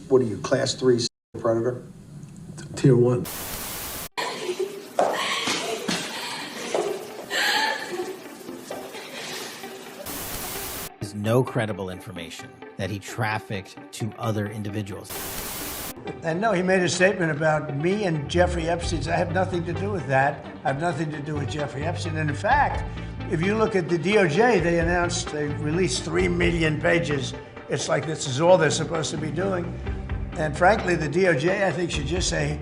What are you, class 3 predator? Tier 1. There's no credible information that he trafficked to other individuals. And no, he made a statement about me and Jeffrey Epstein. I have nothing to do with that. I have nothing to do with Jeffrey Epstein. And in fact, if you look at the DOJ, they announced they released 3 million pages. It's like this is all they're supposed to be doing. And frankly, the DOJ, I think, should just say,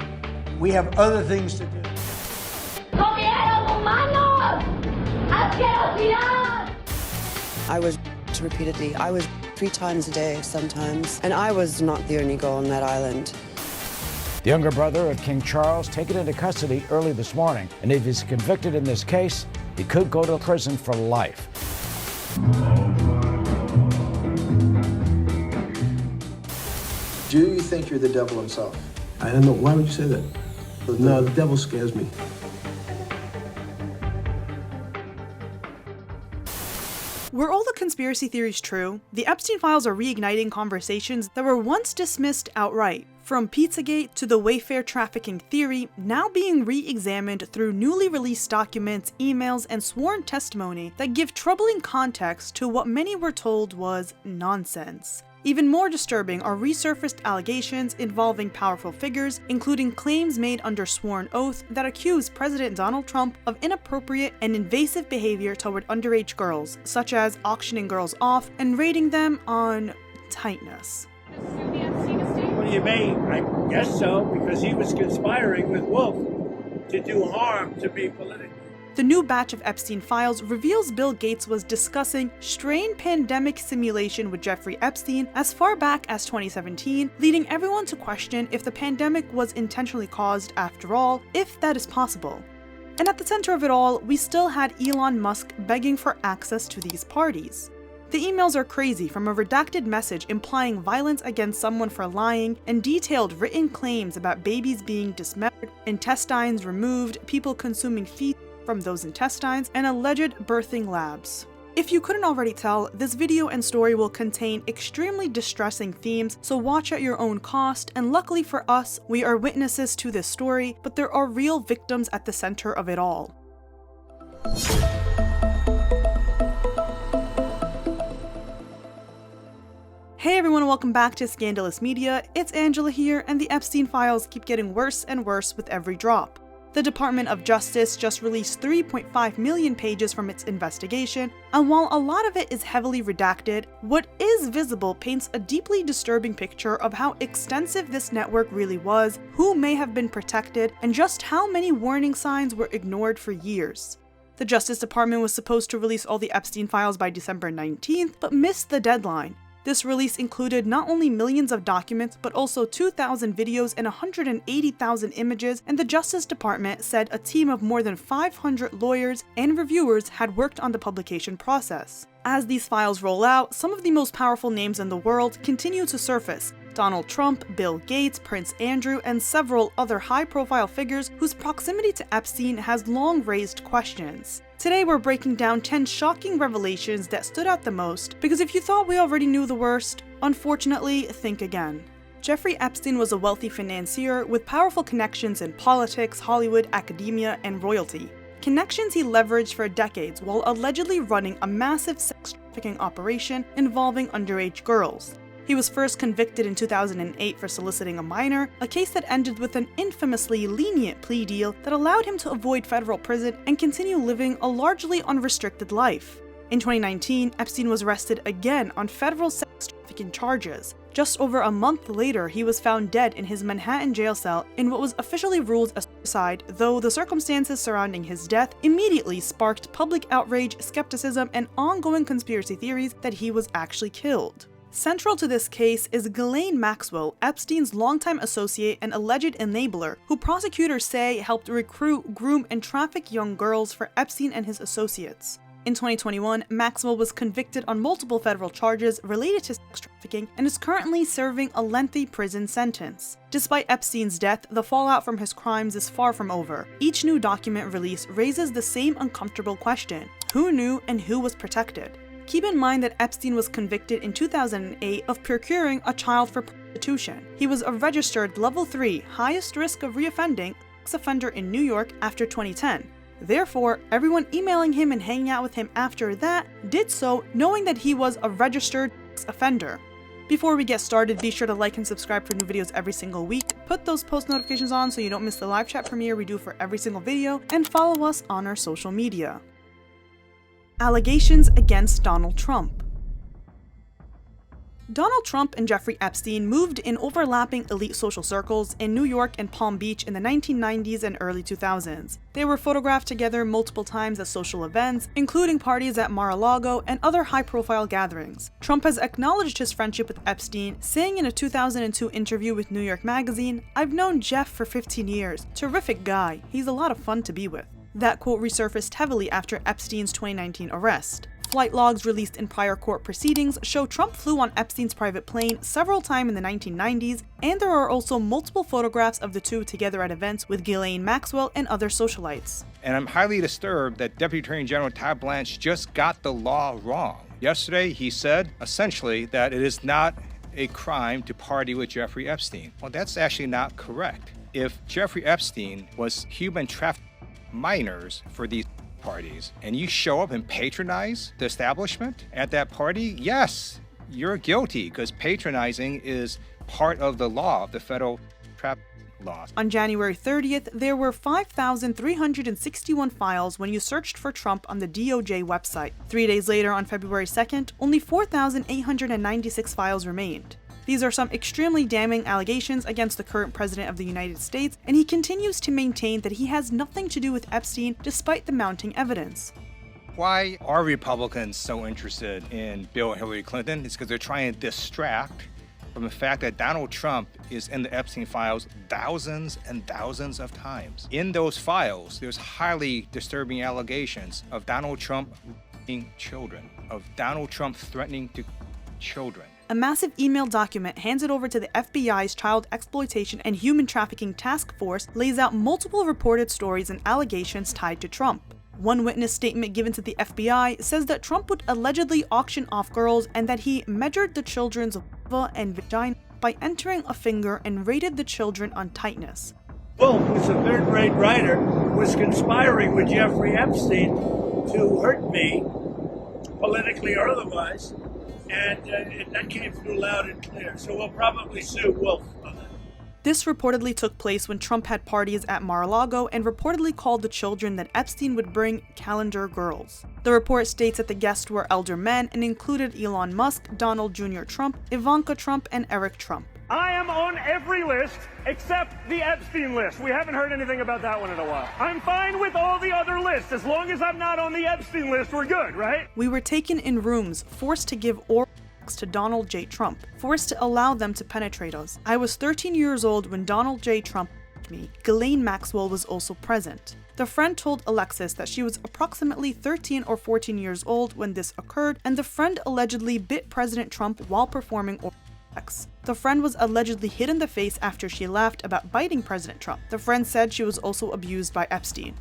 we have other things to do. I was repeatedly. I was 3 times a day sometimes, and I was not the only girl on that island. The younger brother of King Charles taken into custody early this morning, and if he's convicted in this case, he could go to prison for life. Do you think you're the devil himself? I don't know. Why would you say that? No, the devil scares me. Were all the conspiracy theories true? The Epstein Files are reigniting conversations that were once dismissed outright. From Pizzagate to the Wayfair trafficking theory, now being re-examined through newly released documents, emails, and sworn testimony that give troubling context to what many were told was nonsense. Even more disturbing are resurfaced allegations involving powerful figures, including claims made under sworn oath that accuse President Donald Trump of inappropriate and invasive behavior toward underage girls, such as auctioning girls off and rating them on tightness. What do you mean? I guess so, because he was conspiring with Wolf to do harm to me politically. The new batch of Epstein Files reveals Bill Gates was discussing strained pandemic simulation with Jeffrey Epstein as far back as 2017, leading everyone to question if the pandemic was intentionally caused after all, if that is possible. And at the center of it all, we still had Elon Musk begging for access to these parties. The emails are crazy, from a redacted message implying violence against someone for lying, and detailed written claims about babies being dismembered, intestines removed, people consuming feces from those intestines, and alleged birthing labs. If you couldn't already tell, this video and story will contain extremely distressing themes, so watch at your own cost, and luckily for us, we are witnesses to this story, but there are real victims at the center of it all. Hey everyone, and welcome back to Scandalous Media. It's Angela here, and the Epstein Files keep getting worse and worse with every drop. The Department of Justice just released 3.5 million pages from its investigation, and while a lot of it is heavily redacted, what is visible paints a deeply disturbing picture of how extensive this network really was, who may have been protected, and just how many warning signs were ignored for years. The Justice Department was supposed to release all the Epstein Files by December 19th, but missed the deadline. This release included not only millions of documents, but also 2,000 videos and 180,000 images, and the Justice Department said a team of more than 500 lawyers and reviewers had worked on the publication process. As these files roll out, some of the most powerful names in the world continue to surface. Donald Trump, Bill Gates, Prince Andrew, and several other high-profile figures whose proximity to Epstein has long raised questions. Today we're breaking down 10 shocking revelations that stood out the most, because if you thought we already knew the worst, unfortunately, think again. Jeffrey Epstein was a wealthy financier with powerful connections in politics, Hollywood, academia, and royalty. Connections he leveraged for decades while allegedly running a massive sex trafficking operation involving underage girls. He was first convicted in 2008 for soliciting a minor, a case that ended with an infamously lenient plea deal that allowed him to avoid federal prison and continue living a largely unrestricted life. In 2019, Epstein was arrested again on federal sex trafficking charges. Just over a month later, he was found dead in his Manhattan jail cell in what was officially ruled a suicide, though the circumstances surrounding his death immediately sparked public outrage, skepticism, and ongoing conspiracy theories that he was actually killed. Central to this case is Ghislaine Maxwell, Epstein's longtime associate and alleged enabler, who prosecutors say helped recruit, groom, and traffic young girls for Epstein and his associates. In 2021, Maxwell was convicted on multiple federal charges related to sex trafficking and is currently serving a lengthy prison sentence. Despite Epstein's death, the fallout from his crimes is far from over. Each new document release raises the same uncomfortable question: who knew and who was protected? Keep in mind that Epstein was convicted in 2008 of procuring a child for institution. He was a registered level 3 highest risk of reoffending offender in New York after 2010. Therefore, everyone emailing him and hanging out with him after that did so knowing that he was a registered offender. Before we get started, be sure to like and subscribe for new videos every single week. Put those post notifications on so you don't miss the live chat premiere we do for every single video, and follow us on our social media. Allegations against Donald Trump. Donald Trump and Jeffrey Epstein moved in overlapping elite social circles in New York and Palm Beach in the 1990s and early 2000s. They were photographed together multiple times at social events, including parties at Mar-a-Lago and other high-profile gatherings. Trump has acknowledged his friendship with Epstein, saying in a 2002 interview with New York Magazine, "I've known Jeff for 15 years. Terrific guy. He's a lot of fun to be with." That quote resurfaced heavily after Epstein's 2019 arrest. Flight logs released in prior court proceedings show Trump flew on Epstein's private plane several times in the 1990s, and there are also multiple photographs of the two together at events with Ghislaine Maxwell and other socialites. And I'm highly disturbed that Deputy Attorney General Todd Blanche just got the law wrong. Yesterday, he said, essentially, that it is not a crime to party with Jeffrey Epstein. Well, that's actually not correct. If Jeffrey Epstein was human trafficking minors for these parties, and you show up and patronize the establishment at that party, yes, you're guilty, because patronizing is part of the law, the federal trafficking law. On January 30th, there were 5,361 files when you searched for Trump on the DOJ website. 3 days later, on February 2nd, only 4,896 files remained. These are some extremely damning allegations against the current president of the United States, and he continues to maintain that he has nothing to do with Epstein despite the mounting evidence. Why are Republicans so interested in Bill and Hillary Clinton? It's because they're trying to distract from the fact that Donald Trump is in the Epstein files thousands and thousands of times. In those files, there's highly disturbing allegations of Donald Trump raping children, of Donald Trump threatening to children. A massive email document handed over to the FBI's Child Exploitation and Human Trafficking Task Force lays out multiple reported stories and allegations tied to Trump. One witness statement given to the FBI says that Trump would allegedly auction off girls and that he measured the children's vulva and vagina by entering a finger and rated the children on tightness. Wolf, who's a third-grade writer, was conspiring with Jeffrey Epstein to hurt me, politically or otherwise. And that came through loud and clear. So we'll probably sue Wolf on that. This reportedly took place when Trump had parties at Mar-a-Lago and reportedly called the children that Epstein would bring calendar girls. The report states that the guests were elder men and included Elon Musk, Donald Jr. Trump, Ivanka Trump, and Eric Trump. I am on every list except the Epstein list. We haven't heard anything about that one in a while. I'm fine with all the other lists. As long as I'm not on the Epstein list, we're good, right? We were taken in rooms, forced to give oral sex to Donald J. Trump, forced to allow them to penetrate us. I was 13 years old when Donald J. Trump raped me. Ghislaine Maxwell was also present. The friend told Alexis that she was approximately 13 or 14 years old when this occurred, and the friend allegedly bit President Trump while performing oral sex. The friend was allegedly hit in the face after she laughed about biting President Trump. The friend said she was also abused by Epstein.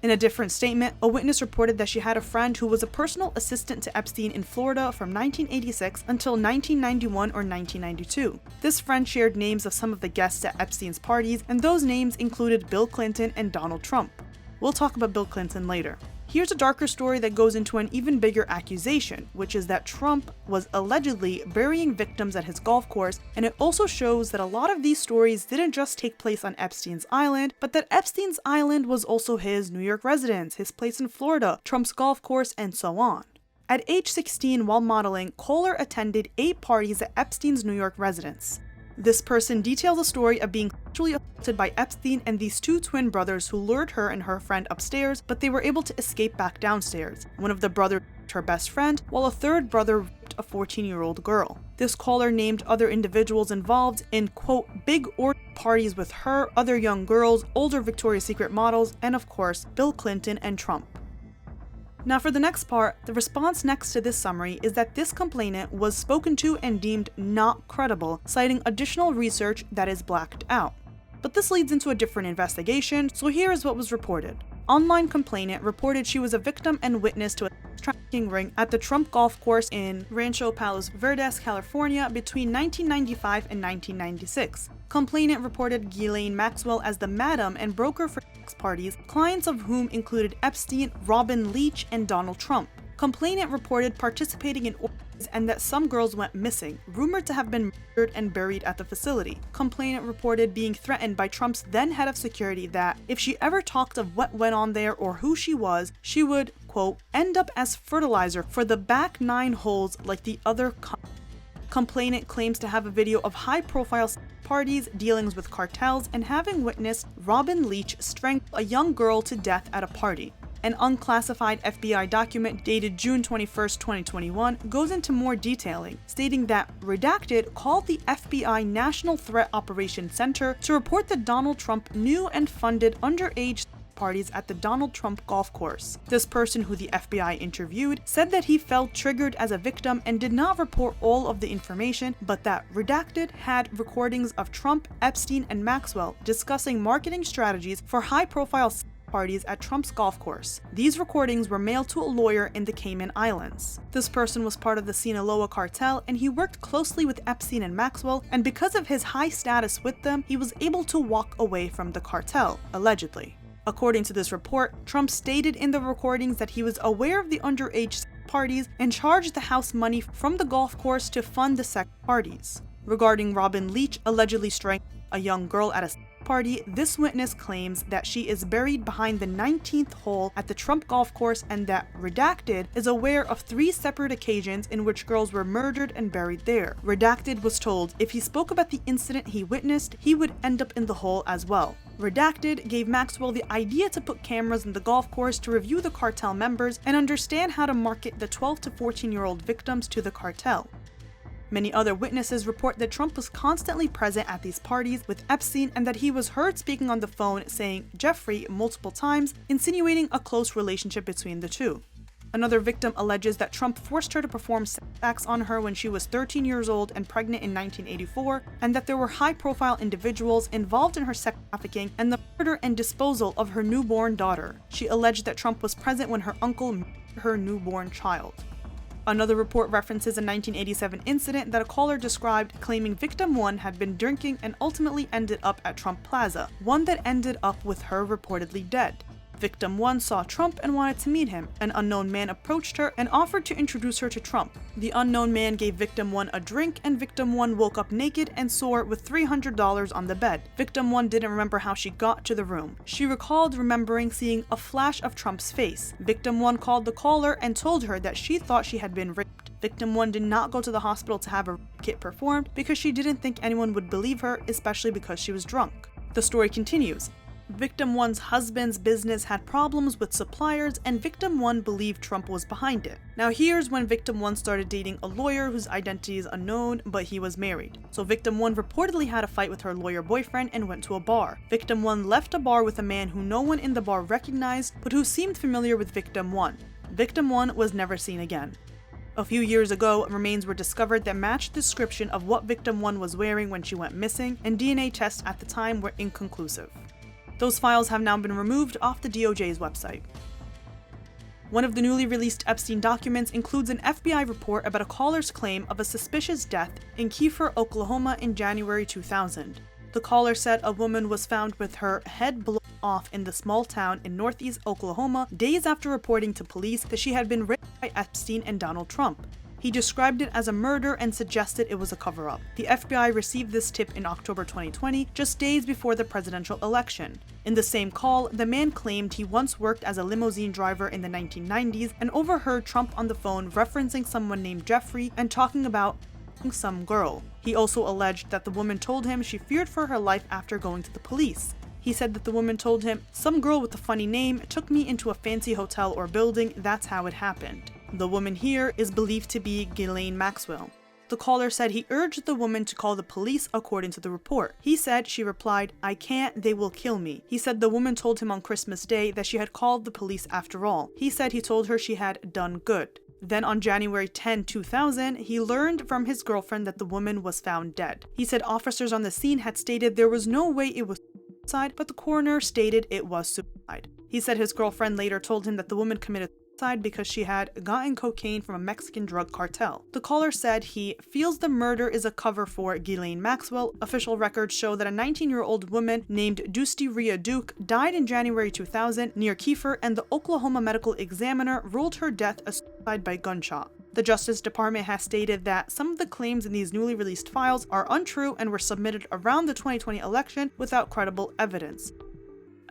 In a different statement, a witness reported that she had a friend who was a personal assistant to Epstein in Florida from 1986 until 1991 or 1992. This friend shared names of some of the guests at Epstein's parties, and those names included Bill Clinton and Donald Trump. We'll talk about Bill Clinton later. Here's a darker story that goes into an even bigger accusation, which is that Trump was allegedly burying victims at his golf course, and it also shows that a lot of these stories didn't just take place on Epstein's Island, but that Epstein's Island was also his New York residence, his place in Florida, Trump's golf course, and so on. At age 16, while modeling, Kohler attended 8 parties at Epstein's New York residence. This person details a story of being sexually assaulted by Epstein and these 2 twin brothers who lured her and her friend upstairs, but they were able to escape back downstairs. One of the brothers raped her best friend, while a third brother raped a 14-year-old girl. This caller named other individuals involved in, quote, big orgy parties with her, other young girls, older Victoria's Secret models, and of course, Bill Clinton and Trump. Now for the next part, the response next to this summary is that this complainant was spoken to and deemed not credible, citing additional research that is blacked out. But this leads into a different investigation, so here is what was reported. online complainant reported she was a victim and witness to a trafficking ring at the Trump golf course in Rancho Palos Verdes, California between 1995 and 1996. Complainant reported Ghislaine Maxwell as the madam and broker for sex parties, clients of whom included Epstein, Robin Leach, and Donald Trump. Complainant reported participating in orgies and that some girls went missing, rumored to have been murdered and buried at the facility. Complainant reported being threatened by Trump's then head of security that if she ever talked of what went on there or who she was, she would, quote, end up as fertilizer for the back 9 holes like the other Complainant claims to have a video of high-profile parties, dealings with cartels, and having witnessed Robin Leach strangle a young girl to death at a party. An unclassified FBI document dated June 21, 2021 goes into more detailing, stating that Redacted called the FBI National Threat Operations Center to report that Donald Trump knew and funded underage parties at the Donald Trump golf course. This person, who the FBI interviewed, said that he felt triggered as a victim and did not report all of the information, but that Redacted had recordings of Trump, Epstein, and Maxwell discussing marketing strategies for high-profile parties at Trump's golf course. These recordings were mailed to a lawyer in the Cayman Islands. This person was part of the Sinaloa cartel, and he worked closely with Epstein and Maxwell, and because of his high status with them, he was able to walk away from the cartel, allegedly. According to this report, Trump stated in the recordings that he was aware of the underage parties and charged the house money from the golf course to fund the sex parties. Regarding Robin Leach allegedly strangling a young girl at a party, this witness claims that she is buried behind the 19th hole at the Trump golf course and that Redacted is aware of 3 separate occasions in which girls were murdered and buried there. Redacted was told if he spoke about the incident he witnessed, he would end up in the hole as well. Redacted gave Maxwell the idea to put cameras in the golf course to review the cartel members and understand how to market the 12 to 14-year-old victims to the cartel. Many other witnesses report that Trump was constantly present at these parties with Epstein and that he was heard speaking on the phone saying Jeffrey multiple times, insinuating a close relationship between the two. Another victim alleges that Trump forced her to perform sex acts on her when she was 13 years old and pregnant in 1984, and that there were high-profile individuals involved in her sex trafficking and the murder and disposal of her newborn daughter. She alleged that Trump was present when her uncle murdered her newborn child. Another report references a 1987 incident that a caller described, claiming victim 1 had been drinking and ultimately ended up at Trump Plaza, one that ended up with her reportedly dead. Victim 1 saw Trump and wanted to meet him. An unknown man approached her and offered to introduce her to Trump. The unknown man gave Victim 1 a drink, and Victim 1 woke up naked and sore with $300 on the bed. Victim 1 didn't remember how she got to the room. She recalled remembering seeing a flash of Trump's face. Victim 1 called the caller and told her that she thought she had been raped. Victim 1 did not go to the hospital to have a rape kit performed because she didn't think anyone would believe her, especially because she was drunk. The story continues. Victim 1's husband's business had problems with suppliers, and Victim 1 believed Trump was behind it. Now here's when Victim 1 started dating a lawyer whose identity is unknown, but he was married. So Victim 1 reportedly had a fight with her lawyer boyfriend and went to a bar. Victim 1 left a bar with a man who no one in the bar recognized, but who seemed familiar with Victim 1. Victim 1 was never seen again. A few years ago, remains were discovered that matched the description of what Victim 1 was wearing when she went missing, and DNA tests at the time were inconclusive. Those files have now been removed off the DOJ's website. One of the newly released Epstein documents includes an FBI report about a caller's claim of a suspicious death in Kiefer, Oklahoma in January 2000. The caller said a woman was found with her head blown off in the small town in northeast Oklahoma days after reporting to police that she had been raped by Epstein and Donald Trump. He described it as a murder and suggested it was a cover-up. The FBI received this tip in October 2020, just days before the presidential election. In the same call, the man claimed he once worked as a limousine driver in the 1990s and overheard Trump on the phone referencing someone named Jeffrey and talking about some girl. He also alleged that the woman told him she feared for her life after going to the police. He said that the woman told him, "Some girl with a funny name took me into a fancy hotel or building, that's how it happened." The woman here is believed to be Ghislaine Maxwell. The caller said he urged the woman to call the police according to the report. He said she replied, "I can't, they will kill me." He said the woman told him on Christmas Day that she had called the police after all. He said he told her she had done good. Then on January 10, 2000, he learned from his girlfriend that the woman was found dead. He said officers on the scene had stated there was no way it was suicide, but the coroner stated it was suicide. suicide. He said his girlfriend later told him that the woman committed suicide because she had gotten cocaine from a Mexican drug cartel. The caller said he feels the murder is a cover for Ghislaine Maxwell. Official records show that a 19-year-old woman named Dusty Rhea Duke died in January 2000 near Kiefer, and the Oklahoma Medical Examiner ruled her death a suicide by gunshot. The Justice Department has stated that some of the claims in these newly released files are untrue and were submitted around the 2020 election without credible evidence.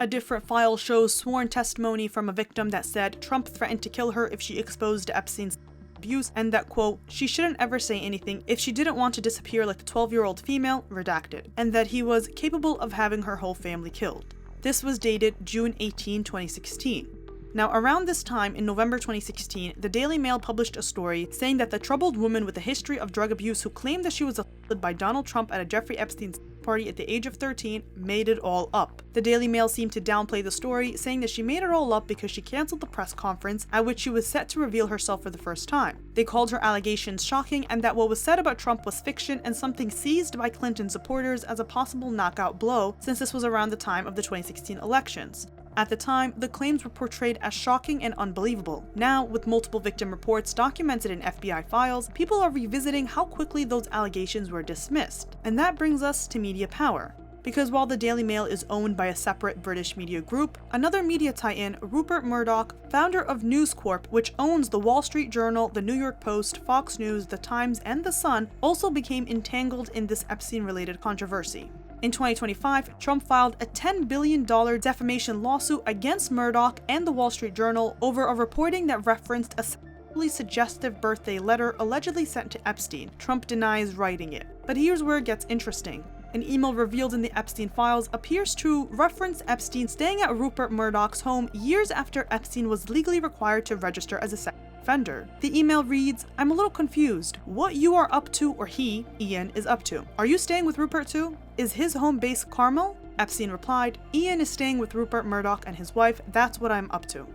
A different file shows sworn testimony from a victim that said Trump threatened to kill her if she exposed Epstein's abuse, and that, quote, she shouldn't ever say anything if she didn't want to disappear like the 12-year-old female, redacted, and that he was capable of having her whole family killed. This was dated June 18, 2016. Now, around this time, in November 2016, the Daily Mail published a story saying that the troubled woman with a history of drug abuse who claimed that she was assaulted by Donald Trump at a Jeffrey Epstein party at the age of 13 made it all up. The Daily Mail seemed to downplay the story, saying that she made it all up because she canceled the press conference at which she was set to reveal herself for the first time. They called her allegations shocking, and that what was said about Trump was fiction and something seized by Clinton supporters as a possible knockout blow, since this was around the time of the 2016 elections. At the time, the claims were portrayed as shocking and unbelievable. Now, with multiple victim reports documented in FBI files, people are revisiting how quickly those allegations were dismissed. And that brings us to media power. Because while the Daily Mail is owned by a separate British media group, another media tie-in, Rupert Murdoch, founder of News Corp, which owns the Wall Street Journal, the New York Post, Fox News, The Times, and The Sun, also became entangled in this Epstein-related controversy. In 2025, Trump filed a $10 billion defamation lawsuit against Murdoch and the Wall Street Journal over a reporting that referenced a sexually suggestive birthday letter allegedly sent to Epstein. Trump denies writing it. But here's where it gets interesting. An email revealed in the Epstein Files appears to reference Epstein staying at Rupert Murdoch's home years after Epstein was legally required to register as a sex offender. The email reads, "I'm a little confused. What you are up to, or he, Ian, is up to. Are you staying with Rupert too? Is his home base Carmel?" Epstein replied, "Ian is staying with Rupert Murdoch and his wife. That's what I'm up to."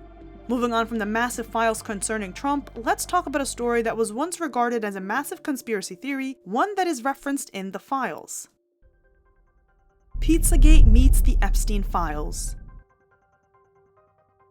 Moving on from the massive files concerning Trump, let's talk about a story that was once regarded as a massive conspiracy theory, one that is referenced in the files. Pizzagate meets the Epstein Files.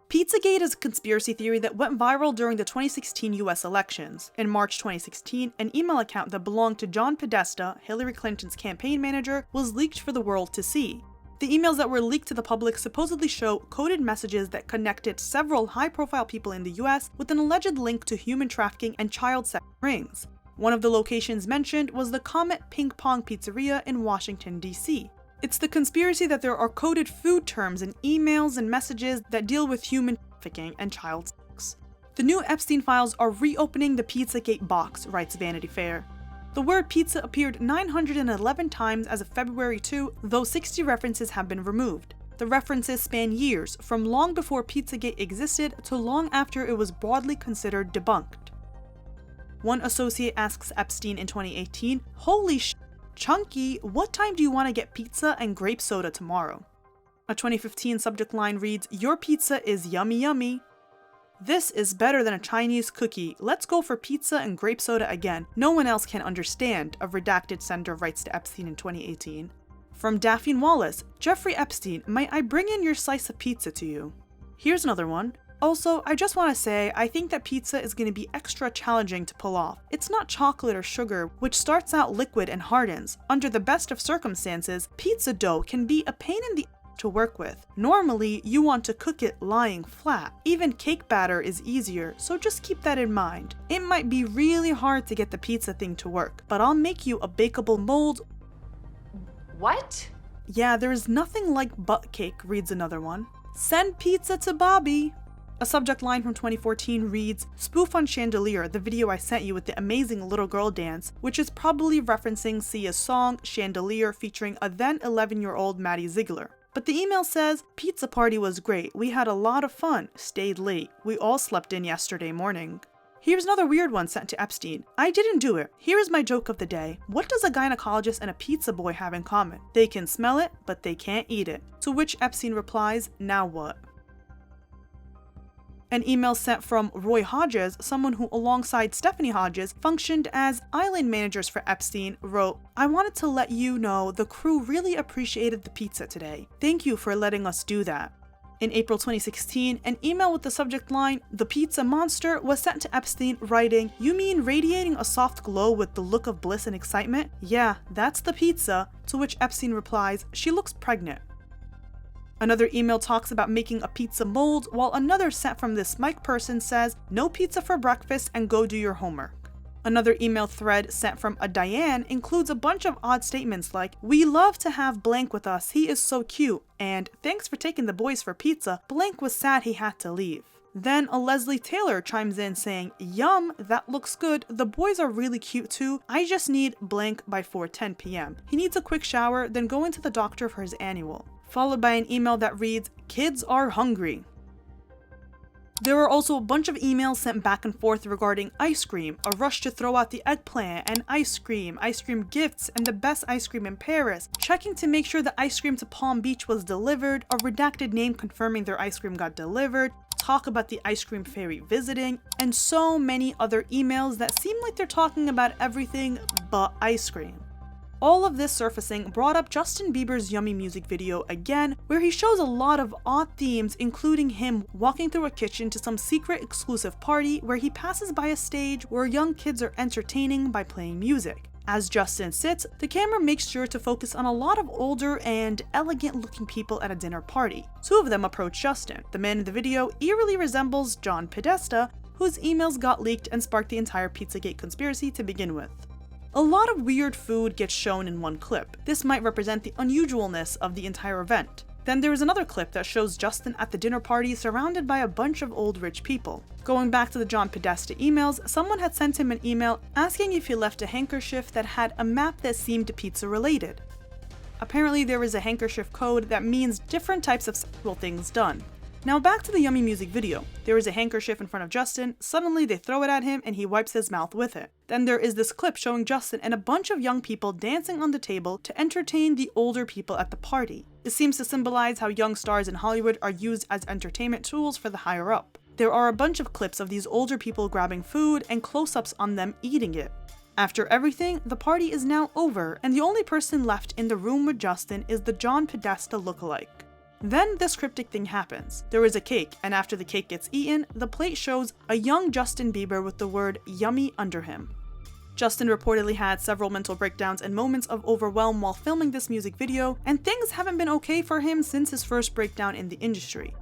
Pizzagate is a conspiracy theory that went viral during the 2016 US elections. In March 2016, an email account that belonged to John Podesta, Hillary Clinton's campaign manager, was leaked for the world to see. The emails that were leaked to the public supposedly show coded messages that connected several high-profile people in the US with an alleged link to human trafficking and child sex rings. One of the locations mentioned was the Comet Ping Pong Pizzeria in Washington, D.C. It's the conspiracy that there are coded food terms in emails and messages that deal with human trafficking and child sex. The new Epstein Files are reopening the Pizzagate box, writes Vanity Fair. The word pizza appeared 911 times as of February 2, though 60 references have been removed. The references span years, from long before Pizzagate existed to long after it was broadly considered debunked. One associate asks Epstein in 2018, "Holy sh*, Chunky, what time do you want to get pizza and grape soda tomorrow?" A 2015 subject line reads, "Your pizza is yummy yummy." "This is better than a Chinese cookie. Let's go for pizza and grape soda again. No one else can understand," a redacted sender writes to Epstein in 2018. From Daphne Wallace, "Jeffrey Epstein, might I bring in your slice of pizza to you?" Here's another one. "Also, I just want to say, I think that pizza is going to be extra challenging to pull off. It's not chocolate or sugar, which starts out liquid and hardens. Under the best of circumstances, pizza dough can be a pain in the to work with. Normally, you want to cook it lying flat. Even cake batter is easier, so just keep that in mind. It might be really hard to get the pizza thing to work, but I'll make you a bakeable mold." What? "Yeah, there's nothing like butt cake," reads another one. "Send pizza to Bobby." A subject line from 2014 reads, "Spoof on Chandelier, the video I sent you with the amazing little girl dance," which is probably referencing Sia's song Chandelier featuring a then 11-year-old Maddie Ziegler. But the email says, "Pizza party was great. We had a lot of fun. Stayed late. We all slept in yesterday morning." Here's another weird one sent to Epstein. "I didn't do it. Here is my joke of the day. What does a gynecologist and a pizza boy have in common? They can smell it, but they can't eat it." To which Epstein replies, "Now what?" An email sent from Roy Hodges, someone who alongside Stephanie Hodges functioned as island managers for Epstein, wrote, "I wanted to let you know the crew really appreciated the pizza today. Thank you for letting us do that." In April 2016, an email with the subject line, "The Pizza Monster," was sent to Epstein writing, "You mean radiating a soft glow with the look of bliss and excitement? Yeah, that's the pizza," to which Epstein replies, "She looks pregnant." Another email talks about making a pizza mold, while another sent from this Mike person says, "No pizza for breakfast and go do your homework." Another email thread sent from a Diane includes a bunch of odd statements like, "We love to have blank with us, he is so cute," and "Thanks for taking the boys for pizza, blank was sad he had to leave." Then a Leslie Taylor chimes in saying, "Yum, that looks good, the boys are really cute too, I just need blank by 4:10 p.m. He needs a quick shower, then going to the doctor for his annual." Followed by an email that reads, "Kids are hungry." There were also a bunch of emails sent back and forth regarding ice cream, a rush to throw out the eggplant, and ice cream gifts, and the best ice cream in Paris, checking to make sure the ice cream to Palm Beach was delivered, a redacted name confirming their ice cream got delivered, talk about the ice cream fairy visiting, and so many other emails that seem like they're talking about everything but ice cream. All of this surfacing brought up Justin Bieber's Yummy music video again, where he shows a lot of odd themes, including him walking through a kitchen to some secret exclusive party where he passes by a stage where young kids are entertaining by playing music. As Justin sits, the camera makes sure to focus on a lot of older and elegant looking people at a dinner party. Two of them approach Justin. The man in the video eerily resembles John Podesta, whose emails got leaked and sparked the entire Pizzagate conspiracy to begin with. A lot of weird food gets shown in one clip. This might represent the unusualness of the entire event. Then there is another clip that shows Justin at the dinner party surrounded by a bunch of old rich people. Going back to the John Podesta emails, someone had sent him an email asking if he left a handkerchief that had a map that seemed pizza related. Apparently there is a handkerchief code that means different types of sexual things done. Now back to the Yummy music video. There is a handkerchief in front of Justin, suddenly they throw it at him and he wipes his mouth with it. Then there is this clip showing Justin and a bunch of young people dancing on the table to entertain the older people at the party. This seems to symbolize how young stars in Hollywood are used as entertainment tools for the higher up. There are a bunch of clips of these older people grabbing food and close-ups on them eating it. After everything, the party is now over and the only person left in the room with Justin is the John Podesta lookalike. Then this cryptic thing happens. There is a cake, and after the cake gets eaten, the plate shows a young Justin Bieber with the word "yummy" under him. Justin reportedly had several mental breakdowns and moments of overwhelm while filming this music video, and things haven't been okay for him since his first breakdown in the industry.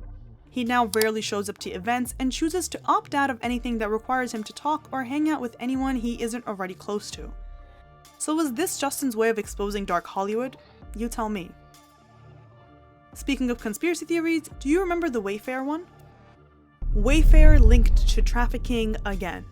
He now rarely shows up to events and chooses to opt out of anything that requires him to talk or hang out with anyone he isn't already close to. So is this Justin's way of exposing dark Hollywood? You tell me. Speaking of conspiracy theories, do you remember the Wayfair one? Wayfair linked to trafficking again.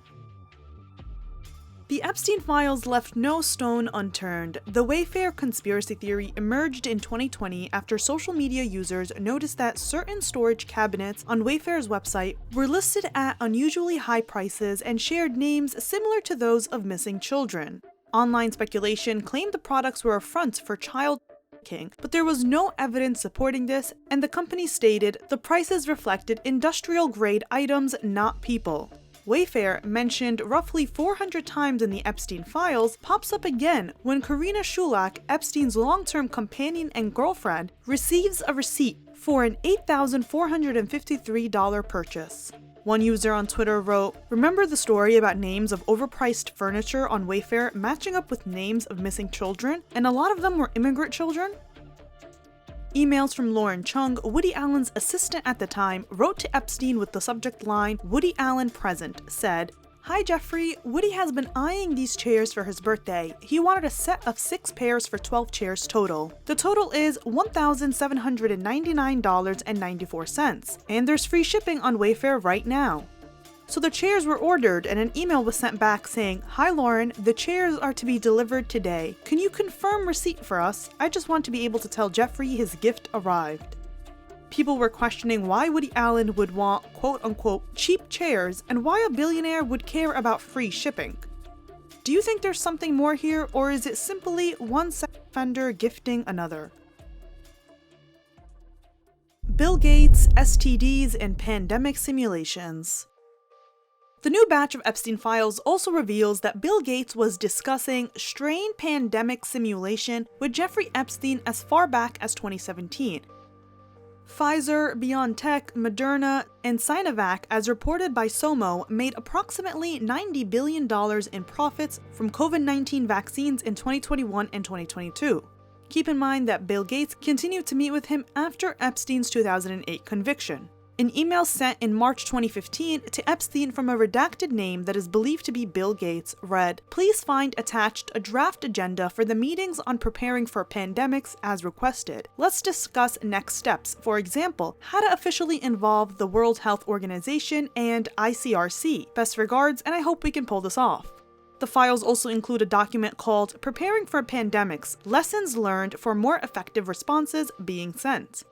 The Epstein Files left no stone unturned. The Wayfair conspiracy theory emerged in 2020 after social media users noticed that certain storage cabinets on Wayfair's website were listed at unusually high prices and shared names similar to those of missing children. Online speculation claimed the products were a front for child trafficking, but there was no evidence supporting this, and the company stated the prices reflected industrial-grade items, not people. Wayfair, mentioned roughly 400 times in the Epstein Files, pops up again when Karina Shulak, Epstein's long-term companion and girlfriend, receives a receipt for an $8,453 purchase. One user on Twitter wrote, "Remember the story about names of overpriced furniture on Wayfair matching up with names of missing children? And a lot of them were immigrant children?" Emails from Lauren Chung, Woody Allen's assistant at the time, wrote to Epstein with the subject line, "Woody Allen present," said, "Hi Jeffrey, Woody has been eyeing these chairs for his birthday. He wanted a set of 6 pairs for 12 chairs total. The total is $1,799.94, and there's free shipping on Wayfair right now." So the chairs were ordered and an email was sent back saying, "Hi Lauren, the chairs are to be delivered today. Can you confirm receipt for us? I just want to be able to tell Jeffrey his gift arrived." People were questioning why Woody Allen would want quote-unquote cheap chairs and why a billionaire would care about free shipping. Do you think there's something more here, or is it simply one sex offender gifting another? Bill Gates, STDs, and pandemic simulations. The new batch of Epstein Files also reveals that Bill Gates was discussing strain pandemic simulation with Jeffrey Epstein as far back as 2017. Pfizer, BioNTech, Moderna, and Sinovac, as reported by SOMO, made approximately $90 billion in profits from COVID-19 vaccines in 2021 and 2022. Keep in mind that Bill Gates continued to meet with him after Epstein's 2008 conviction. An email sent in March 2015 to Epstein from a redacted name that is believed to be Bill Gates read, "Please find attached a draft agenda for the meetings on preparing for pandemics as requested. Let's discuss next steps, for example, how to officially involve the World Health Organization and ICRC. Best regards, and I hope we can pull this off." The files also include a document called Preparing for Pandemics, Lessons Learned for More Effective Responses being sent.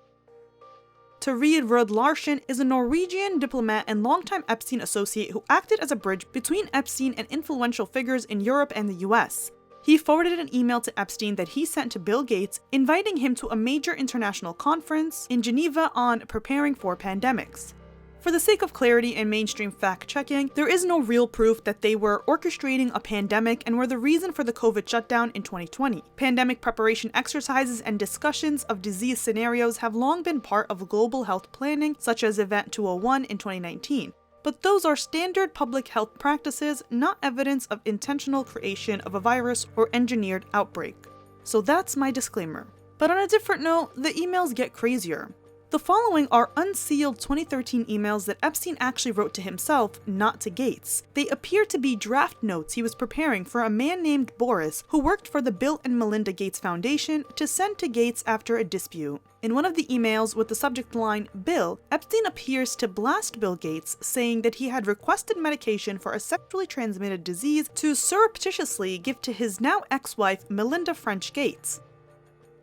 Torrid Rød-Larsen is a Norwegian diplomat and longtime Epstein associate who acted as a bridge between Epstein and influential figures in Europe and the US. He forwarded an email to Epstein that he sent to Bill Gates, inviting him to a major international conference in Geneva on preparing for pandemics. For the sake of clarity and mainstream fact-checking, there is no real proof that they were orchestrating a pandemic and were the reason for the COVID shutdown in 2020. Pandemic preparation exercises and discussions of disease scenarios have long been part of global health planning, such as Event 201 in 2019. But those are standard public health practices, not evidence of intentional creation of a virus or engineered outbreak. So that's my disclaimer. But on a different note, the emails get crazier. The following are unsealed 2013 emails that Epstein actually wrote to himself, not to Gates. They appear to be draft notes he was preparing for a man named Boris, who worked for the Bill and Melinda Gates Foundation, to send to Gates after a dispute. In one of the emails with the subject line, Bill, Epstein appears to blast Bill Gates, saying that he had requested medication for a sexually transmitted disease to surreptitiously give to his now ex-wife, Melinda French Gates.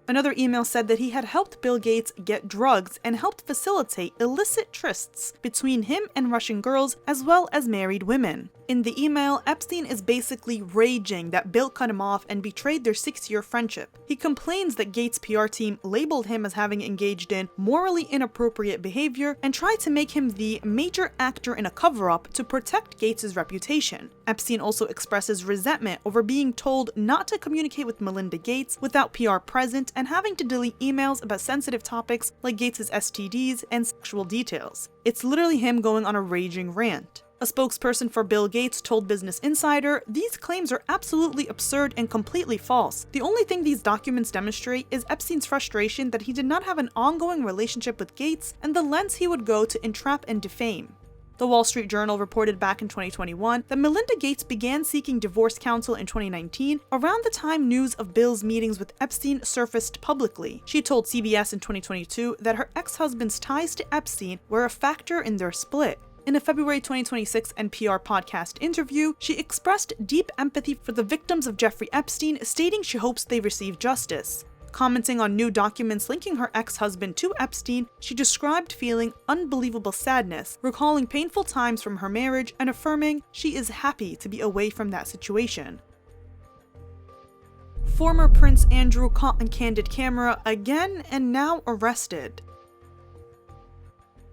Another email said that he had helped Bill Gates get drugs and helped facilitate illicit trysts between him and Russian girls as well as married women. In the email, Epstein is basically raging that Bill cut him off and betrayed their 6-year friendship. He complains that Gates' PR team labeled him as having engaged in morally inappropriate behavior and tried to make him the major actor in a cover-up to protect Gates' reputation. Epstein also expresses resentment over being told not to communicate with Melinda Gates without PR present and having to delete emails about sensitive topics like Gates' STDs and sexual details. It's literally him going on a raging rant. A spokesperson for Bill Gates told Business Insider, "These claims are absolutely absurd and completely false. The only thing these documents demonstrate is Epstein's frustration that he did not have an ongoing relationship with Gates and the lengths he would go to entrap and defame." The Wall Street Journal reported back in 2021 that Melinda Gates began seeking divorce counsel in 2019, around the time news of Bill's meetings with Epstein surfaced publicly. She told CBS in 2022 that her ex-husband's ties to Epstein were a factor in their split. In a February 2026 NPR podcast interview, she expressed deep empathy for the victims of Jeffrey Epstein, stating she hopes they receive justice. Commenting on new documents linking her ex-husband to Epstein, she described feeling unbelievable sadness, recalling painful times from her marriage and affirming she is happy to be away from that situation. Former Prince Andrew caught on candid camera again and now arrested.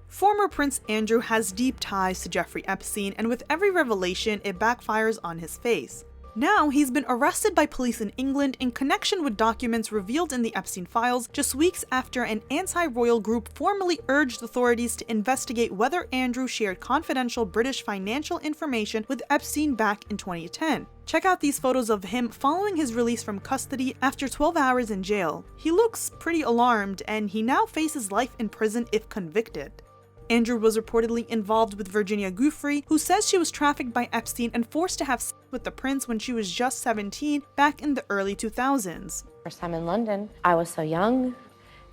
Former Prince Andrew has deep ties to Jeffrey Epstein, and with every revelation, it backfires on his face. Now, he's been arrested by police in England in connection with documents revealed in the Epstein Files just weeks after an anti-royal group formally urged authorities to investigate whether Andrew shared confidential British financial information with Epstein back in 2010. Check out these photos of him following his release from custody after 12 hours in jail. He looks pretty alarmed, and he now faces life in prison if convicted. Andrew was reportedly involved with Virginia Giuffre, who says she was trafficked by Epstein and forced to have sex with the prince when she was just 17 back in the early 2000s. First time in London, I was so young.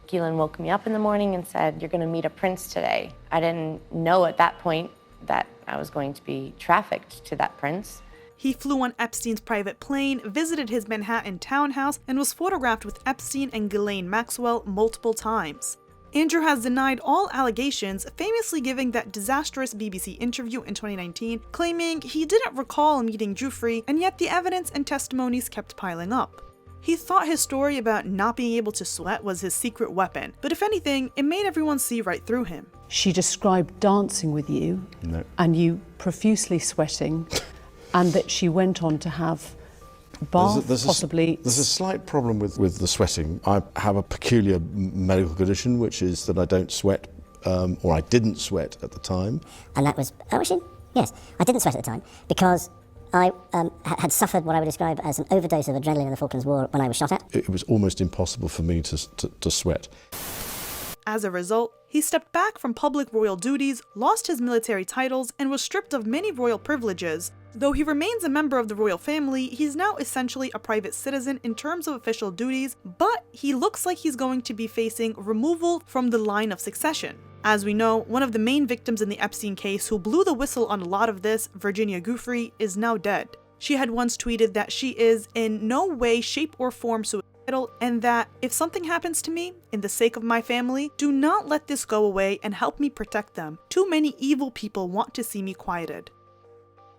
Ghislaine woke me up in the morning and said, "You're going to meet a prince today." I didn't know at that point that I was going to be trafficked to that prince. He flew on Epstein's private plane, visited his Manhattan townhouse, and was photographed with Epstein and Ghislaine Maxwell multiple times. Andrew has denied all allegations, famously giving that disastrous BBC interview in 2019, claiming he didn't recall meeting Giuffre, and yet the evidence and testimonies kept piling up. He thought his story about not being able to sweat was his secret weapon, but if anything, it made everyone see right through him. She described dancing with you, and you profusely sweating, and that she went on to have bath, possibly. There's a slight problem with the sweating. I have a peculiar medical condition, which is that I don't sweat, or I didn't sweat at the time. And that was, yes, I didn't sweat at the time because I had suffered what I would describe as an overdose of adrenaline in the Falklands War when I was shot at. It was almost impossible for me to sweat. As a result, he stepped back from public royal duties, lost his military titles, and was stripped of many royal privileges. Though he remains a member of the royal family, he's now essentially a private citizen in terms of official duties, but he looks like he's going to be facing removal from the line of succession. As we know, one of the main victims in the Epstein case who blew the whistle on a lot of this, Virginia Giuffre, is now dead. She had once tweeted that she is in no way, shape, or form suicidal, and that if something happens to me, in the sake of my family, do not let this go away and help me protect them. Too many evil people want to see me quieted.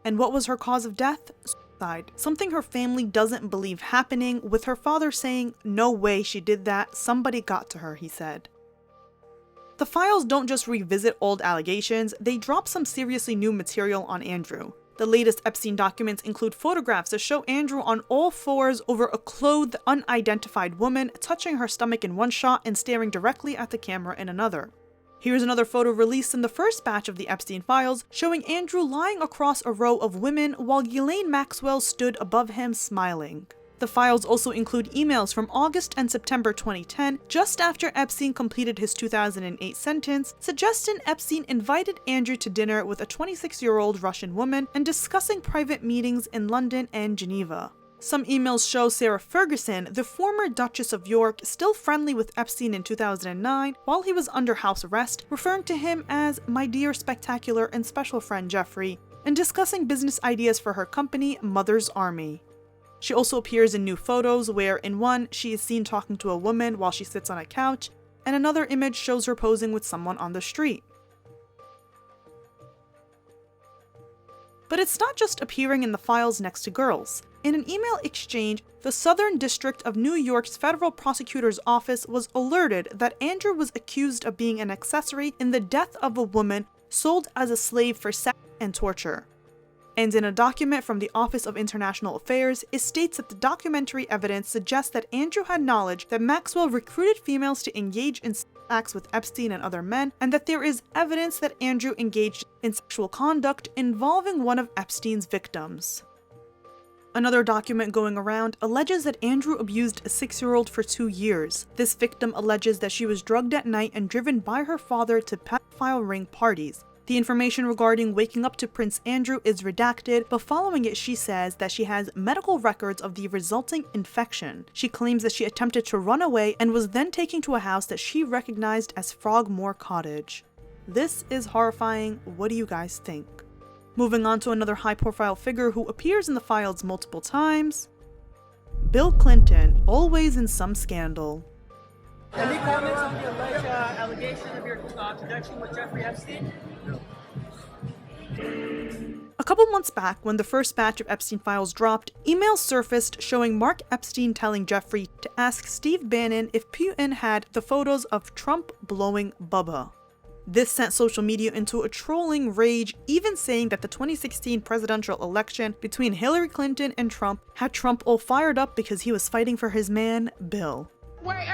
And what was her cause of death? Suicide. Something her family doesn't believe happening, with her father saying, "No way she did that, somebody got to her," he said. The files don't just revisit old allegations, they drop some seriously new material on Andrew. The latest Epstein documents include photographs that show Andrew on all fours over a clothed, unidentified woman, touching her stomach in one shot and staring directly at the camera in another. Here's another photo released in the first batch of the Epstein files, showing Andrew lying across a row of women while Ghislaine Maxwell stood above him smiling. The files also include emails from August and September 2010, just after Epstein completed his 2008 sentence, suggesting Epstein invited Andrew to dinner with a 26-year-old Russian woman and discussing private meetings in London and Geneva. Some emails show Sarah Ferguson, the former Duchess of York, still friendly with Epstein in 2009 while he was under house arrest, referring to him as "my dear spectacular and special friend Jeffrey," and discussing business ideas for her company, Mother's Army. She also appears in new photos where, in one, she is seen talking to a woman while she sits on a couch, and another image shows her posing with someone on the street. But it's not just appearing in the files next to girls. In an email exchange, the Southern District of New York's Federal Prosecutor's Office was alerted that Andrew was accused of being an accessory in the death of a woman sold as a slave for sex and torture. And in a document from the Office of International Affairs, it states that the documentary evidence suggests that Andrew had knowledge that Maxwell recruited females to engage in acts with Epstein and other men, and that there is evidence that Andrew engaged in sexual conduct involving one of Epstein's victims. Another document going around alleges that Andrew abused a 6-year-old for 2 years. This victim alleges that she was drugged at night and driven by her father to pedophile ring parties. The information regarding waking up to Prince Andrew is redacted, but following it she says that she has medical records of the resulting infection. She claims that she attempted to run away and was then taken to a house that she recognized as Frogmore Cottage. This is horrifying. What do you guys think? Moving on to another high-profile figure who appears in the files multiple times, Bill Clinton, always in some scandal. Any comments on the alleged allegation of your connection with Jeffrey Epstein? No. A couple months back, when the first batch of Epstein files dropped, emails surfaced showing Mark Epstein telling Jeffrey to ask Steve Bannon if Putin had the photos of Trump blowing Bubba. This sent social media into a trolling rage, even saying that the 2016 presidential election between Hillary Clinton and Trump had Trump all fired up because he was fighting for his man, Bill. Wait.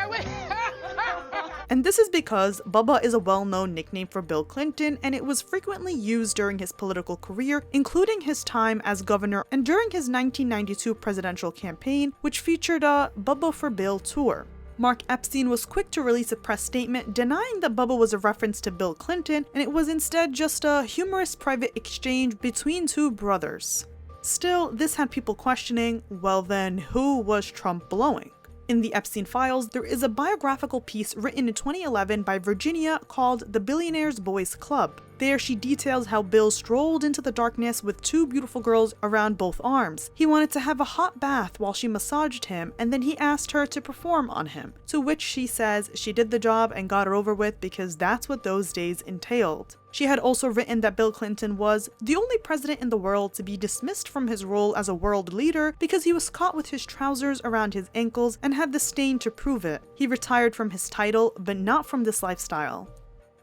And this is because Bubba is a well-known nickname for Bill Clinton, and it was frequently used during his political career, including his time as governor and during his 1992 presidential campaign, which featured a Bubba for Bill tour. Mark Epstein was quick to release a press statement denying that Bubba was a reference to Bill Clinton, and it was instead just a humorous private exchange between two brothers. Still, this had people questioning, well then, who was Trump blowing? In the Epstein Files, there is a biographical piece written in 2011 by Virginia called The Billionaire's Boys Club. There she details how Bill strolled into the darkness with 2 beautiful girls around both arms. He wanted to have a hot bath while she massaged him, and then he asked her to perform on him, to which she says she did the job and got it over with because that's what those days entailed. She had also written that Bill Clinton was the only president in the world to be dismissed from his role as a world leader because he was caught with his trousers around his ankles and had the stain to prove it. He retired from his title, but not from this lifestyle.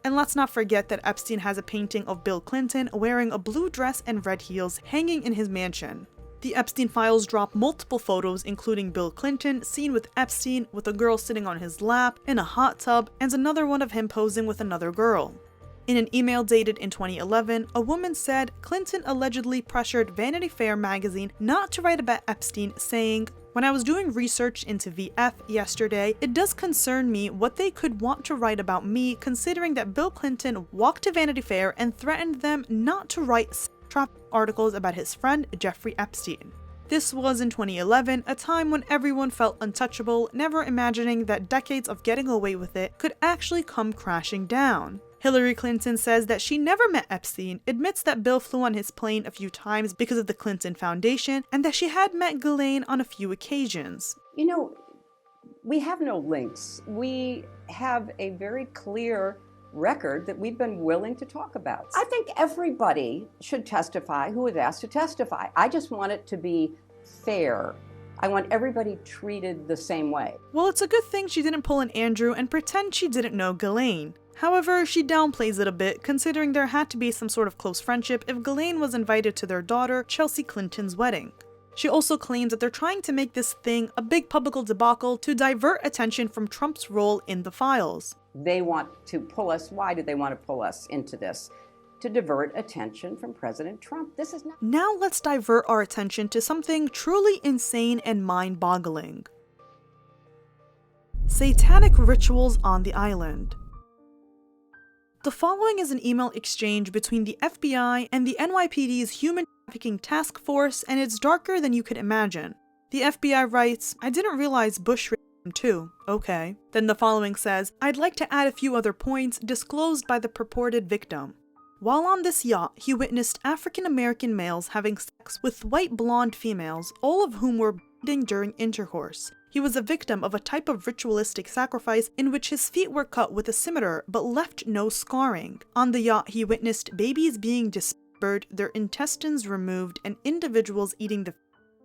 And let's not forget that Epstein has a painting of Bill Clinton wearing a blue dress and red heels hanging in his mansion. The Epstein Files drop multiple photos, including Bill Clinton seen with Epstein with a girl sitting on his lap in a hot tub, and another one of him posing with another girl. In an email dated in 2011, a woman said Clinton allegedly pressured Vanity Fair magazine not to write about Epstein, saying, "When I was doing research into VF yesterday, it does concern me what they could want to write about me, considering that Bill Clinton walked to Vanity Fair and threatened them not to write trafficking articles about his friend Jeffrey Epstein." This was in 2011, a time when everyone felt untouchable, never imagining that decades of getting away with it could actually come crashing down. Hillary Clinton says that she never met Epstein, admits that Bill flew on his plane a few times because of the Clinton Foundation, and that she had met Ghislaine on a few occasions. You know, we have no links. We have a very clear record that we've been willing to talk about. I think everybody should testify who is asked to testify. I just want it to be fair. I want everybody treated the same way. Well, it's a good thing she didn't pull an Andrew and pretend she didn't know Ghislaine. However, she downplays it a bit, considering there had to be some sort of close friendship if Ghislaine was invited to their daughter, Chelsea Clinton's wedding. She also claims that they're trying to make this thing a big public debacle to divert attention from Trump's role in the files. They want to pull us. Why do they want to pull us into this? To divert attention from President Trump. This is not. Now let's divert our attention to something truly insane and mind-boggling. Satanic rituals on the island. The following is an email exchange between the FBI and the NYPD's Human Trafficking Task Force, and it's darker than you could imagine. The FBI writes, "I didn't realize Bush raped him too. Okay." Then the following says, "I'd like to add a few other points disclosed by the purported victim. While on this yacht, he witnessed African American males having sex with white blonde females, all of whom were bleeding during intercourse. He was a victim of a type of ritualistic sacrifice in which his feet were cut with a scimitar but left no scarring. On the yacht, he witnessed babies being dismembered, their intestines removed, and individuals eating the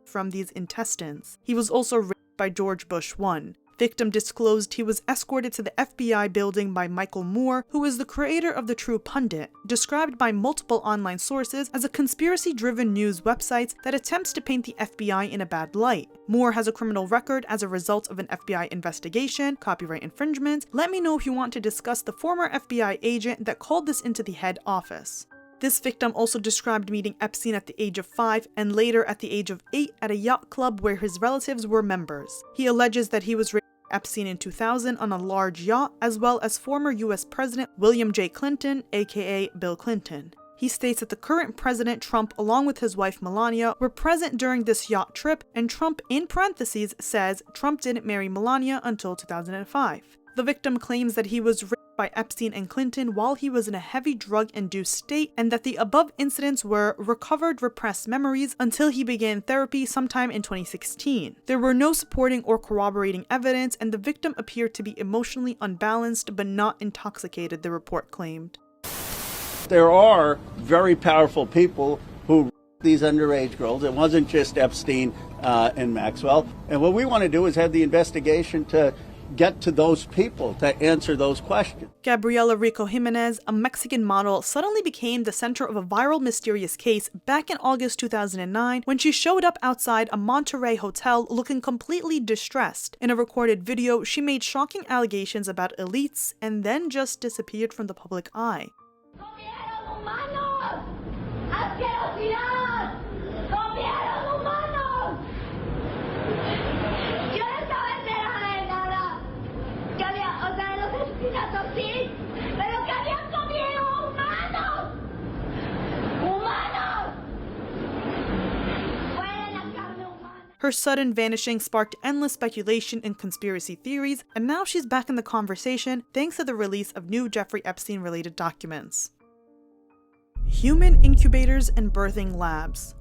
from these intestines. He was also raped by George Bush I. Victim disclosed he was escorted to the FBI building by Michael Moore, who is the creator of The True Pundit, described by multiple online sources as a conspiracy-driven news website that attempts to paint the FBI in a bad light. Moore has a criminal record as a result of an FBI investigation, copyright infringement. Let me know if you want to discuss the former FBI agent that called this into the head office." This victim also described meeting Epstein at the age of 5 and later at the age of 8 at a yacht club where his relatives were members. He alleges that he was raped by Epstein in 2000 on a large yacht, as well as former US President William J. Clinton, aka Bill Clinton. He states that the current President Trump, along with his wife Melania, were present during this yacht trip, and Trump, in parentheses, says Trump didn't marry Melania until 2005. The victim claims that he was raped by Epstein and Clinton while he was in a heavy drug-induced state, and that the above incidents were recovered repressed memories until he began therapy sometime in 2016. There were no supporting or corroborating evidence, and the victim appeared to be emotionally unbalanced but not intoxicated, the report claimed. There are very powerful people who raped these underage girls. It wasn't just Epstein and Maxwell. And what we want to do is have the investigation to get to those people to answer those questions. Gabriela Rico Jimenez, a Mexican model, suddenly became the center of a viral mysterious case back in August 2009 when she showed up outside a Monterrey hotel looking completely distressed. In a recorded video, she made shocking allegations about elites and then just disappeared from the public eye. Her sudden vanishing sparked endless speculation and conspiracy theories, and now she's back in the conversation thanks to the release of new Jeffrey Epstein-related documents. Human incubators and birthing labs.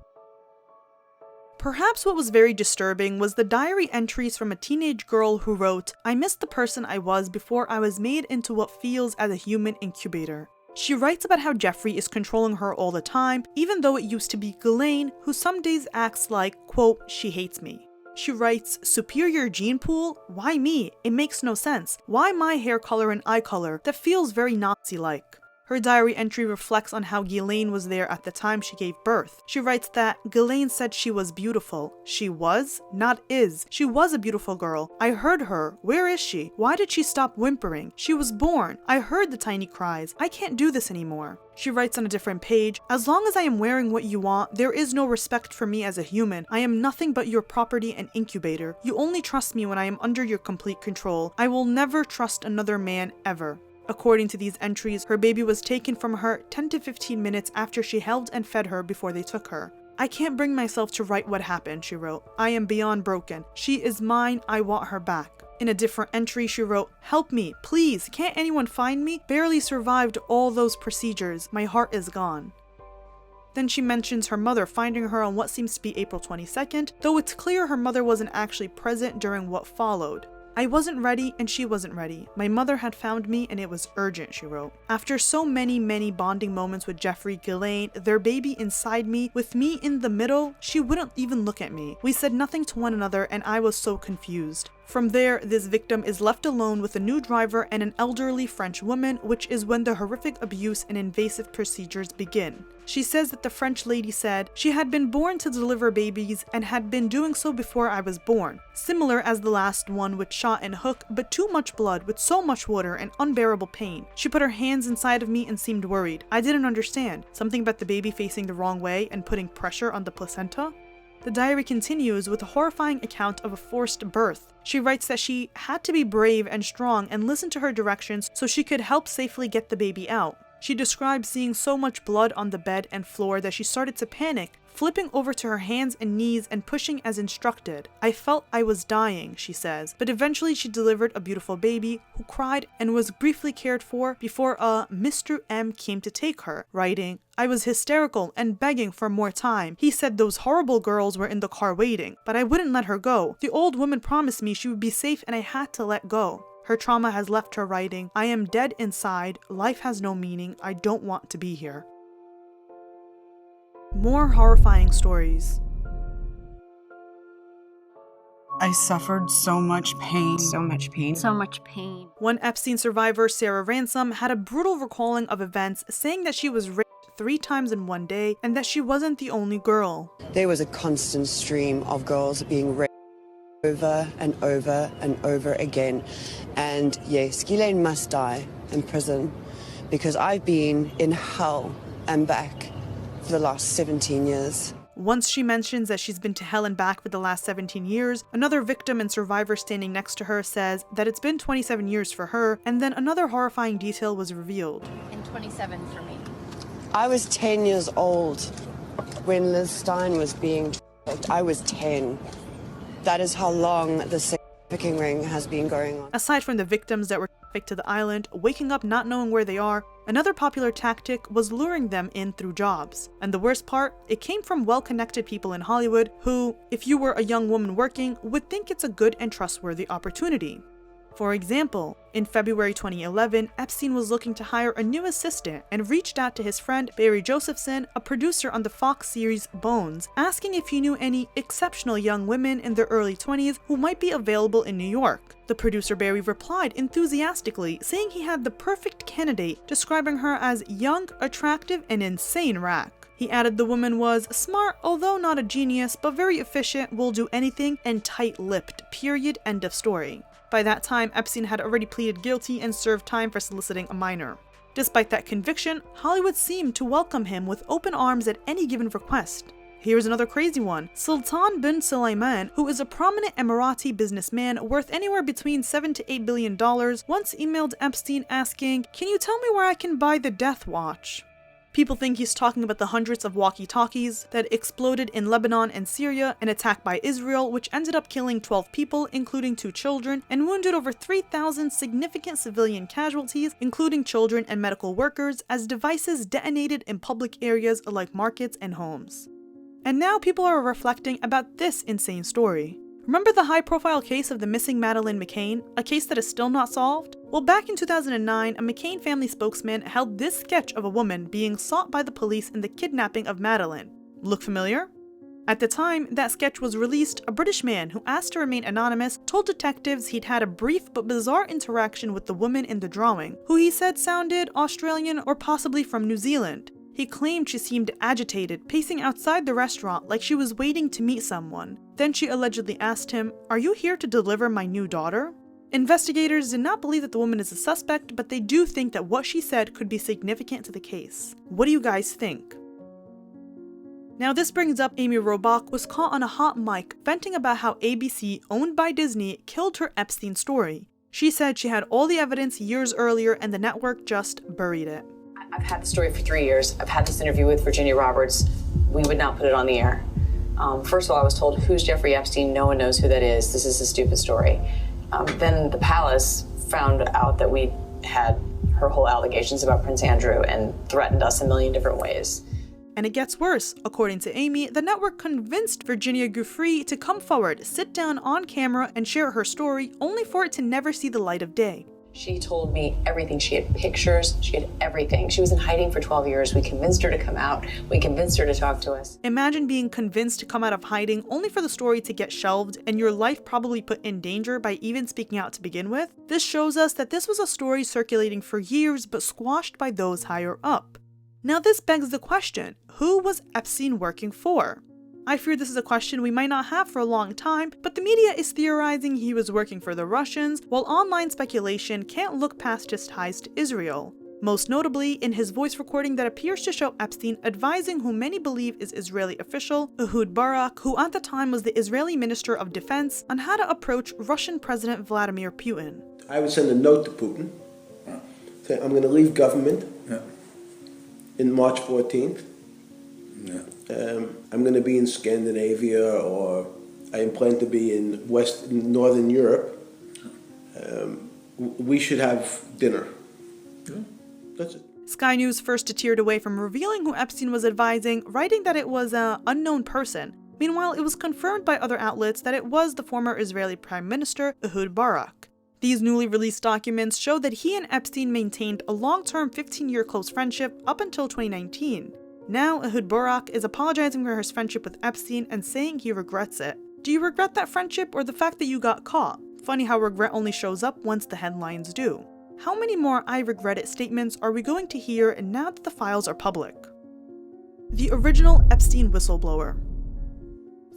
Perhaps what was very disturbing was the diary entries from a teenage girl who wrote, "I missed the person I was before I was made into what feels as a human incubator." She writes about how Jeffrey is controlling her all the time, even though it used to be Ghislaine, who some days acts like, quote, "she hates me." She writes, "Superior gene pool? Why me? It makes no sense. Why my hair color and eye color? That feels very Nazi-like." Her diary entry reflects on how Ghislaine was there at the time she gave birth. She writes that Ghislaine said she was beautiful. She was, not is. She was a beautiful girl. I heard her. Where is she? Why did she stop whimpering? She was born. I heard the tiny cries. I can't do this anymore. She writes on a different page, as long as I am wearing what you want, there is no respect for me as a human. I am nothing but your property and incubator. You only trust me when I am under your complete control. I will never trust another man ever. According to these entries, her baby was taken from her 10 to 15 minutes after she held and fed her before they took her. I can't bring myself to write what happened, she wrote. I am beyond broken. She is mine. I want her back. In a different entry, she wrote, help me, please, can't anyone find me? Barely survived all those procedures. My heart is gone. Then she mentions her mother finding her on what seems to be April 22nd, though it's clear her mother wasn't actually present during what followed. I wasn't ready and she wasn't ready. My mother had found me and it was urgent, she wrote. After so many bonding moments with Jeffrey, Ghislaine, their baby inside me, with me in the middle, she wouldn't even look at me. We said nothing to one another and I was so confused. From there, this victim is left alone with a new driver and an elderly French woman, which is when the horrific abuse and invasive procedures begin. She says that the French lady said she had been born to deliver babies and had been doing so before I was born, similar as the last one with shot and hook, but too much blood with so much water and unbearable pain. She put her hands inside of me and seemed worried. I didn't understand. Something about the baby facing the wrong way and putting pressure on the placenta? The diary continues with a horrifying account of a forced birth. She writes that she had to be brave and strong and listen to her directions so she could help safely get the baby out. She describes seeing so much blood on the bed and floor that she started to panic, flipping over to her hands and knees and pushing as instructed. I felt I was dying, she says, but eventually she delivered a beautiful baby who cried and was briefly cared for before a Mr. M came to take her, writing, I was hysterical and begging for more time. He said those horrible girls were in the car waiting, but I wouldn't let her go. The old woman promised me she would be safe and I had to let go. Her trauma has left her writing, I am dead inside, life has no meaning, I don't want to be here. More horrifying stories. I suffered so much pain. So much pain. So much pain. One Epstein survivor, Sarah Ransom, had a brutal recalling of events, saying that she was raped 3 times in one day and that she wasn't the only girl. There was a constant stream of girls being raped over and over and over again. And yes, Ghislaine must die in prison because I've been in hell and back for the last 17 years. Once she mentions that she's been to hell and back for the last 17 years, another victim and survivor standing next to her says that it's been 27 years for her, and then another horrifying detail was revealed. And 27 for me. I was 10 years old when Liz Stein was being trafficked. I was 10. That is how long the trafficking ring has been going on. Aside from the victims that were trafficked to the island, waking up not knowing where they are, another popular tactic was luring them in through jobs. And the worst part, it came from well-connected people in Hollywood who, if you were a young woman working, would think it's a good and trustworthy opportunity. For example, in February 2011, Epstein was looking to hire a new assistant and reached out to his friend Barry Josephson, a producer on the Fox series Bones, asking if he knew any exceptional young women in their early 20s who might be available in New York. The producer Barry replied enthusiastically, saying he had the perfect candidate, describing her as young, attractive, and insane rack. He added the woman was smart, although not a genius, but very efficient, will do anything, and tight-lipped, period, end of story. By that time, Epstein had already pleaded guilty and served time for soliciting a minor. Despite that conviction, Hollywood seemed to welcome him with open arms at any given request. Here's another crazy one. Sultan bin Sulaiman, who is a prominent Emirati businessman worth anywhere between $7 to $8 billion, once emailed Epstein asking, "Can you tell me where I can buy the death watch?" People think he's talking about the hundreds of walkie-talkies that exploded in Lebanon and Syria, an attack by Israel which ended up killing 12 people, including 2 children, and wounded over 3,000 significant civilian casualties, including children and medical workers, as devices detonated in public areas like markets and homes. And now people are reflecting about this insane story. Remember the high-profile case of the missing Madeleine McCann, a case that is still not solved? Well, back in 2009, a McCann family spokesman held this sketch of a woman being sought by the police in the kidnapping of Madeleine. Look familiar? At the time that sketch was released, a British man who asked to remain anonymous told detectives he'd had a brief but bizarre interaction with the woman in the drawing, who he said sounded Australian or possibly from New Zealand. He claimed she seemed agitated, pacing outside the restaurant like she was waiting to meet someone. Then she allegedly asked him, "Are you here to deliver my new daughter?" Investigators did not believe that the woman is a suspect, but they do think that what she said could be significant to the case. What do you guys think? Now this brings up Amy Robach was caught on a hot mic venting about how ABC, owned by Disney, killed her Epstein story. She said she had all the evidence years earlier and the network just buried it. I've had the story for 3 years. I've had this interview with Virginia Roberts. We would not put it on the air. First of all, I was told, who's Jeffrey Epstein? No one knows who that is. This is a stupid story. Then the palace found out that we had her whole allegations about Prince Andrew and threatened us a million different ways. And it gets worse. According to Amy, the network convinced Virginia Giuffre to come forward, sit down on camera, and share her story, only for it to never see the light of day. She told me everything. She had pictures, she had everything. She was in hiding for 12 years. We convinced her to come out. We convinced her to talk to us. Imagine being convinced to come out of hiding only for the story to get shelved and your life probably put in danger by even speaking out to begin with. This shows us that this was a story circulating for years but squashed by those higher up. Now this begs the question, who was Epstein working for? I fear this is a question we might not have for a long time, but the media is theorizing he was working for the Russians, while online speculation can't look past his ties to Israel. Most notably, in his voice recording that appears to show Epstein advising who many believe is Israeli official, Ehud Barak, who at the time was the Israeli Minister of Defense, on how to approach Russian President Vladimir Putin. I would send a note to Putin, saying I'm going to leave government in March 14th. I'm going to be in Scandinavia, or I plan to be in Northern Europe. We should have dinner. That's it. Sky News first deterred away from revealing who Epstein was advising, writing that it was an unknown person. Meanwhile, it was confirmed by other outlets that it was the former Israeli Prime Minister, Ehud Barak. These newly released documents show that he and Epstein maintained a long-term 15-year close friendship up until 2019. Now, Ehud Barak is apologizing for his friendship with Epstein and saying he regrets it. Do you regret that friendship or the fact that you got caught? Funny how regret only shows up once the headlines do. How many more I regret it statements are we going to hear now that the files are public? The original Epstein whistleblower.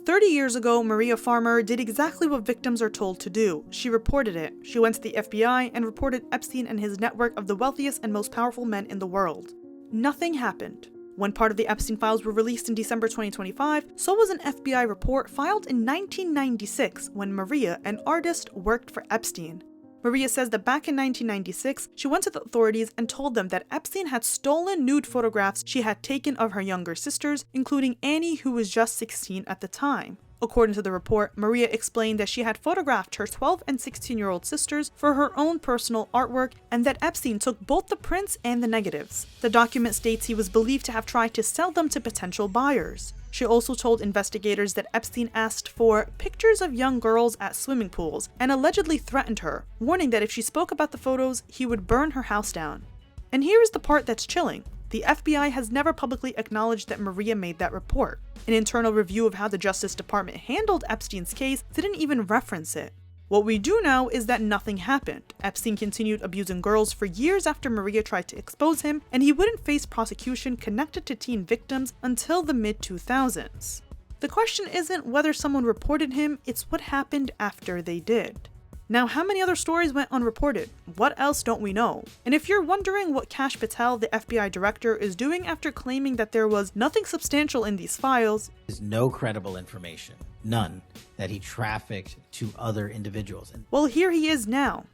30 years ago, Maria Farmer did exactly what victims are told to do. She reported it. She went to the FBI and reported Epstein and his network of the wealthiest and most powerful men in the world. Nothing happened. When part of the Epstein Files were released in December 2025, so was an FBI report filed in 1996 when Maria, an artist, worked for Epstein. Maria says that back in 1996, she went to the authorities and told them that Epstein had stolen nude photographs she had taken of her younger sisters, including Annie, who was just 16 at the time. According to the report, Maria explained that she had photographed her 12 and 16-year-old sisters for her own personal artwork and that Epstein took both the prints and the negatives. The document states he was believed to have tried to sell them to potential buyers. She also told investigators that Epstein asked for pictures of young girls at swimming pools and allegedly threatened her, warning that if she spoke about the photos, he would burn her house down. And here is the part that's chilling. The FBI has never publicly acknowledged that Maria made that report. An internal review of how the Justice Department handled Epstein's case didn't even reference it. What we do know is that nothing happened. Epstein continued abusing girls for years after Maria tried to expose him, and he wouldn't face prosecution connected to teen victims until the mid-2000s. The question isn't whether someone reported him, it's what happened after they did. Now, how many other stories went unreported? What else don't we know? And if you're wondering what Kash Patel, the FBI director, is doing after claiming that there was nothing substantial in these files, There's no credible information, none, that he trafficked to other individuals. well, here he is now.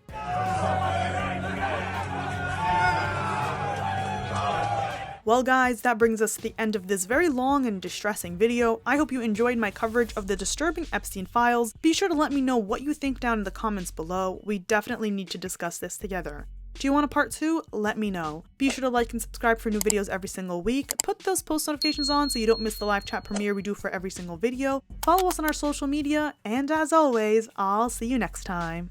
Well guys, that brings us to the end of this very long and distressing video. I hope you enjoyed my coverage of the disturbing Epstein files. Be sure to let me know what you think down in the comments below. We definitely need to discuss this together. Do you want a part 2? Let me know. Be sure to like and subscribe for new videos every single week. Put those post notifications on so you don't miss the live chat premiere we do for every single video. Follow us on our social media, and as always, I'll see you next time.